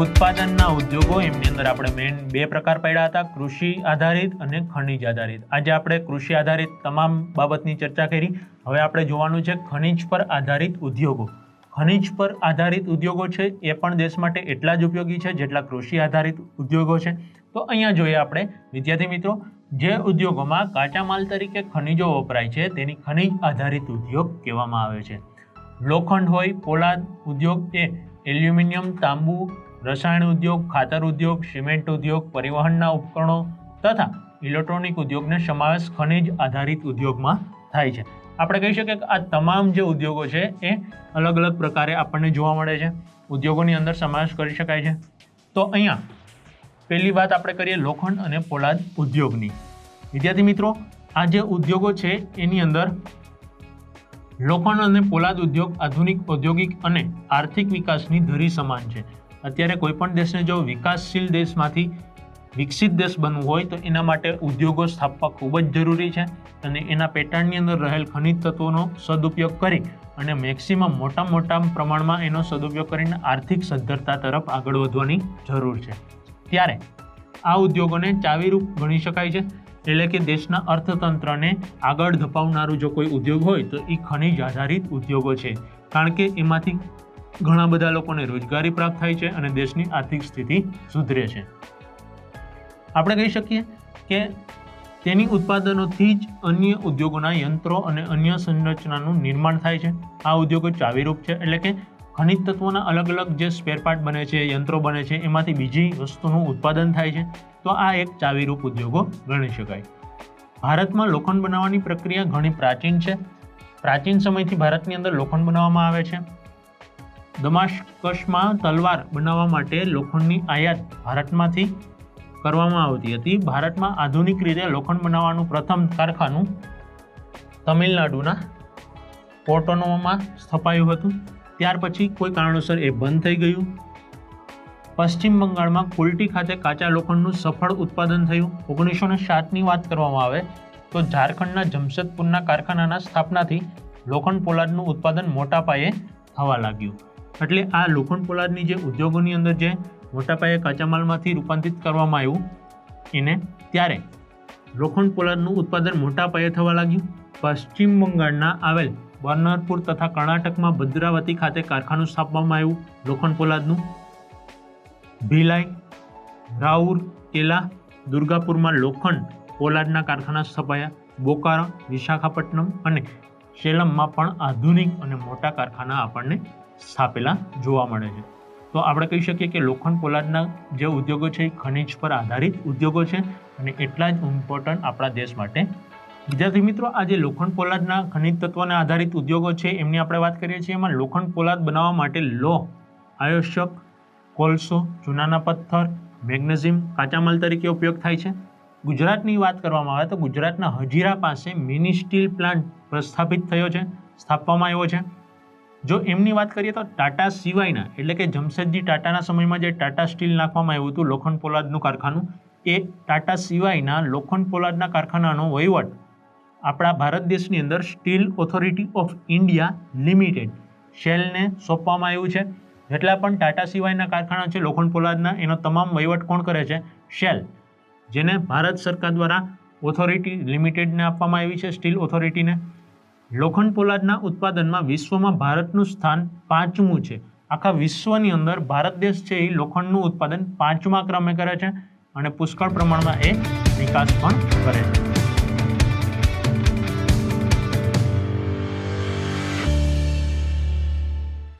ઉત્પાદનના ઉદ્યોગો એમની અંદર આપણે મેઇન બે પ્રકાર પડ્યા હતા, કૃષિ આધારિત અને ખનિજ આધારિત. આજે આપણે કૃષિ આધારિત તમામ બાબતની ચર્ચા કરી. હવે આપણે જોવાનું છે ખનિજ પર આધારિત ઉદ્યોગો. ખનિજ પર આધારિત ઉદ્યોગો છે એ પણ દેશ માટે એટલા જ ઉપયોગી છે જેટલા કૃષિ આધારિત ઉદ્યોગો છે. તો અહીંયા જોઈએ આપણે વિદ્યાર્થી મિત્રો, જે ઉદ્યોગોમાં કાચા માલ તરીકે ખનિજો વપરાય છે તેની ખનિજ આધારિત ઉદ્યોગ કહેવામાં આવે છે. લોખંડ હોય, પોલાદ ઉદ્યોગ એ એલ્યુમિનિયમ, તાંબુ, રસાયણ ઉદ્યોગ, ખાતર ઉદ્યોગ, સિમેન્ટ ઉદ્યોગ, પરિવહનના ઉપકરણો તથા ઇલેક્ટ્રોનિક ઉદ્યોગને સમાવેશ ખનિજ આધારિત ઉદ્યોગમાં થાય છે. આપણે કહી શકીએ કે આ તમામ જે ઉદ્યોગો છે એ અલગ અલગ પ્રકારે આપણને જોવા મળે છે, ઉદ્યોગોની અંદર સમાવેશ કરી શકાય છે. તો અહીંયા પહેલી વાત આપણે કરીએ લોખંડ અને પોલાદ ઉદ્યોગની. વિદ્યાર્થી મિત્રો, આ જે ઉદ્યોગો છે એની અંદર લોખંડ અને પોલાદ ઉદ્યોગ આધુનિક ઔદ્યોગિક અને આર્થિક વિકાસની ધરી સમાન છે. અત્યારે કોઈ પણ દેશને જો વિકાસશીલ દેશમાંથી વિકસિત દેશ બનવું હોય તો એના માટે ઉદ્યોગો સ્થાપવા ખૂબ જ જરૂરી છે અને એના પેટાળની અંદર રહેલ ખનિજ તત્વોનો સદુપયોગ કરી અને મેક્સિમમ મોટા પ્રમાણમાં એનો સદુપયોગ કરીને આર્થિક સદ્ધરતા તરફ આગળ વધવાની જરૂર છે. ત્યારે આ ઉદ્યોગોને ચાવીરૂપ ગણી શકાય છે. એટલે કે દેશના અર્થતંત્રને આગળ ધપાવનારું જો કોઈ ઉદ્યોગ હોય તો એ ખનિજ આધારિત ઉદ્યોગો છે, કારણ કે એમાંથી ઘણા બધા લોકોને રોજગારી પ્રાપ્ત થાય છે અને દેશની આર્થિક સ્થિતિ સુધરે છે. આપણે કહી શકીએ કે તેની ઉત્પાદનોથી જ અન્ય ઉદ્યોગોના યંત્રો અને અન્ય સંરચનાનું નિર્માણ થાય છે. આ ઉદ્યોગો ચાવીરૂપ છે, એટલે કે ખનિજ તત્વોના અલગ અલગ જે સ્પેરપાર્ટ બને છે, યંત્રો બને છે, એમાંથી બીજી વસ્તુનું ઉત્પાદન થાય છે. તો આ એક ચાવીરૂપ ઉદ્યોગો ગણી શકાય. ભારતમાં લોખંડ બનાવવાની પ્રક્રિયા ઘણી પ્રાચીન છે. પ્રાચીન સમયથી ભારતની અંદર લોખંડ બનાવવામાં આવે છે. દમાસ્કસમાં તલવાર બનાવવા માટે લોખંડની આયાત ભારતમાંથી કરવામાં આવતી હતી. ભારતમાં આધુનિક રીતે લોખંડ બનાવવાનું પ્રથમ કારખાનું તમિલનાડુના પોર્ટોનોમાં સ્થપાયું હતું. ત્યાર પછી કોઈ કારણોસર એ બંધ થઈ ગયું. પશ્ચિમ બંગાળમાં કુલ્ટી ખાતે કાચા લોખંડનું સફળ ઉત્પાદન થયું. 1907ની વાત કરવામાં આવે તો ઝારખંડના જમશેદપુરના કારખાનાના સ્થાપનાથી લોખંડ પોલાદનું ઉત્પાદન મોટા પાયે થવા લાગ્યું. એટલે આ લોખંડ પોલાદની જે ઉદ્યોગોની અંદર જે મોટા પાયે કાચા માલમાંથી રૂપાંતરિત કરવામાં આવ્યું એને ત્યારે લોખંડ પોલાદનું ઉત્પાદન મોટા પાયે થવા લાગ્યું. પશ્ચિમ બંગાળના આવેલ બર્નરપુર તથા કર્ણાટકમાં ભદ્રાવતી ખાતે કારખાનું સ્થાપવામાં આવ્યું લોખંડ પોલાદનું. ભિલાઈ, રાઉરકેલા, દુર્ગાપુરમાં લોખંડ પોલાદના કારખાના સ્થપાયા. બોકારો, વિશાખાપટ્ટનમ અને સેલમમાં પણ આધુનિક અને મોટા કારખાના આપણને સ્થાપેલા જોવા મળે છે. તો આપણે કહી શકીએ કે લોખંડ પોલાદના જે ઉદ્યોગો છે એ ખનિજ પર આધારિત ઉદ્યોગો છે અને એટલા જ ઇમ્પોર્ટન્ટ આપણા દેશ માટે. વિદ્યાર્થી મિત્રો, આ જે લોખંડ પોલાદના ખનિજ તત્વોને આધારિત ઉદ્યોગો છે એમની આપણે વાત કરીએ છીએ. એમાં લોખંડ પોલાદ બનાવવા માટે લોહ આયોશક, કોલસો, ચૂનાના પથ્થર, મેગ્નેઝિયમ કાચા માલ તરીકે ઉપયોગ થાય છે. ગુજરાતની વાત કરવામાં આવે તો ગુજરાતના હજીરા પાસે મિની સ્ટીલ પ્લાન્ટ પ્રસ્થાપિત થયો છે, સ્થાપવામાં આવ્યો છે. જો એમની વાત કરીએ તો ટાટા સિવાયના, એટલે કે જમશેદજી ટાટાના સમયમાં જે ટાટા સ્ટીલ નાખવામાં આવ્યું હતું લોખંડ પોલાદનું કારખાનું, એ ટાટા સિવાયના લોખંડ પોલાદના કારખાનાનો વહીવટ આપણા ભારત દેશની અંદર Steel Authority of India Limited શેલને સોંપવામાં આવ્યું છે. જેટલા પણ ટાટા સિવાયના કારખાના છે લોખંડ પોલાદના, એનો તમામ વહીવટ કોણ કરે છે? શેલ, જેને ભારત સરકાર દ્વારા ઓથોરિટી લિમિટેડને આપવામાં આવી છે, સ્ટીલ ઓથોરિટીને. લોખંડ પોલાદના ઉત્પાદનમાં વિશ્વમાં ભારતનું સ્થાન 5મું છે. આખા વિશ્વની અંદર ભારત દેશ છે એ લોખંડનું ઉત્પાદન 5મા ક્રમે કરે છે અને પુષ્કળ પ્રમાણમાં એ વિકાસ પણ કરે છે.